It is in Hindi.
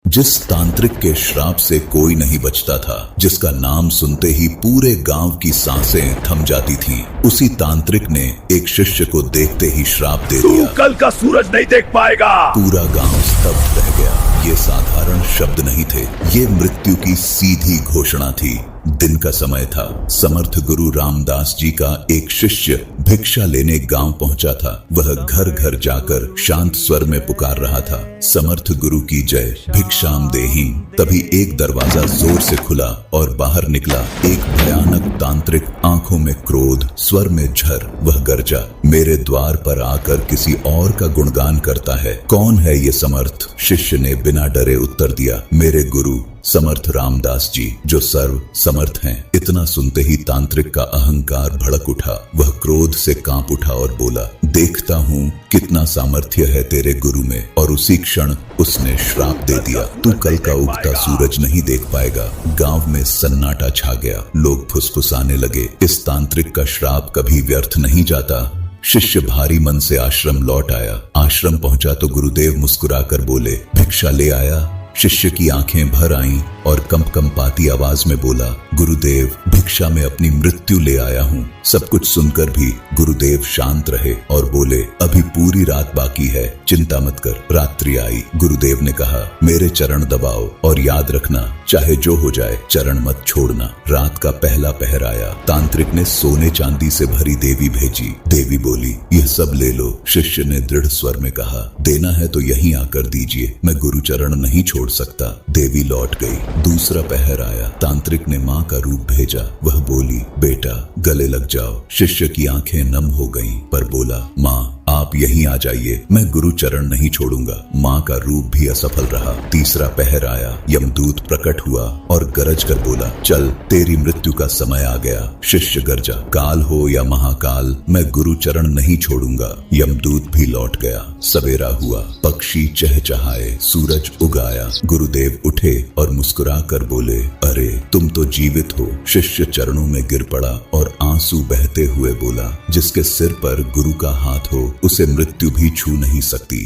जिस तांत्रिक के श्राप से कोई नहीं बचता था, जिसका नाम सुनते ही पूरे गांव की सांसें थम जाती थीं, उसी तांत्रिक ने एक शिष्य को देखते ही श्राप दे दिया। तू कल का सूरज नहीं देख पाएगा। पूरा गांव स्तब्ध रह गया। ये साधारण शब्द नहीं थे, ये मृत्यु की सीधी घोषणा थी। दिन का समय था। समर्थ गुरु रामदास जी का एक शिष्य भिक्षा लेने गांव पहुंचा था। वह घर घर जाकर शांत स्वर में पुकार रहा था, समर्थ गुरु की जय, भिक्षाम देहि। तभी एक दरवाजा जोर से खुला और बाहर निकला एक भयानक तांत्रिक, आंखों में क्रोध, स्वर में झर। वह गर्जा, मेरे द्वार पर आकर किसी और का गुणगान करता है, कौन है ये समर्थ? शिष्य ने बिना डरे उत्तर दिया, मेरे गुरु समर्थ रामदास जी, जो सर्व समर्थ हैं। इतना सुनते ही तांत्रिक का अहंकार भड़क उठा। वह क्रोध से कांप उठा और बोला, देखता हूँ कितना सामर्थ्य है तेरे गुरु में। और उसी क्षण उसने श्राप दे दिया, तू कल का उगता सूरज नहीं देख पाएगा। गांव में सन्नाटा छा गया। लोग फुसफुसाने लगे, इस तांत्रिक का श्राप कभी व्यर्थ नहीं जाता। शिष्य भारी मन से आश्रम लौट आया। आश्रम पहुंचा तो गुरुदेव मुस्कुराकर बोले, भिक्षा ले आया? शिष्य की आंखें भर आईं और कंपकंपाती आवाज में बोला, गुरुदेव, भिक्षा में अपनी मृत्यु ले आया हूँ। सब कुछ सुनकर भी गुरुदेव शांत रहे और बोले, अभी पूरी रात बाकी है, चिंता मत कर, रात्रि आई। गुरुदेव ने कहा, मेरे चरण दबाओ और याद रखना, चाहे जो हो जाए चरण मत छोड़ना। रात का पहला पहर आया। तांत्रिक ने सोने चांदी से भरी देवी भेजी। देवी बोली, यह सब ले लो। शिष्य ने दृढ़ स्वर में कहा, देना है तो यहीं आकर दीजिए, मैं गुरु चरण नहीं छोड़ सकता। देवी लौट गई। दूसरा पहर आया। तांत्रिक ने माँ का रूप भेजा। वह बोली, बेटा गले लग जाओ। शिष्य की आंखें नम हो गईं, पर बोला, माँ आप यहीं आ जाइए, मैं गुरु चरण नहीं छोड़ूंगा। माँ का रूप भी असफल रहा। तीसरा पहर आया। यमदूत प्रकट हुआ और गरज कर बोला, चल तेरी मृत्यु का समय आ गया। शिष्य गरजा, काल हो या महाकाल, मैं गुरु चरण नहीं छोड़ूंगा। यमदूत भी लौट गया। सवेरा हुआ, पक्षी चहचहाए, सूरज उगाया। गुरुदेव उठे और मुस्कुरा कर बोले, अरे तुम तो जीवित हो। शिष्य चरणों में गिर पड़ा और आंसू बहते हुए बोला, जिसके सिर पर गुरु का हाथ हो उसे मृत्यु भी छू नहीं सकती।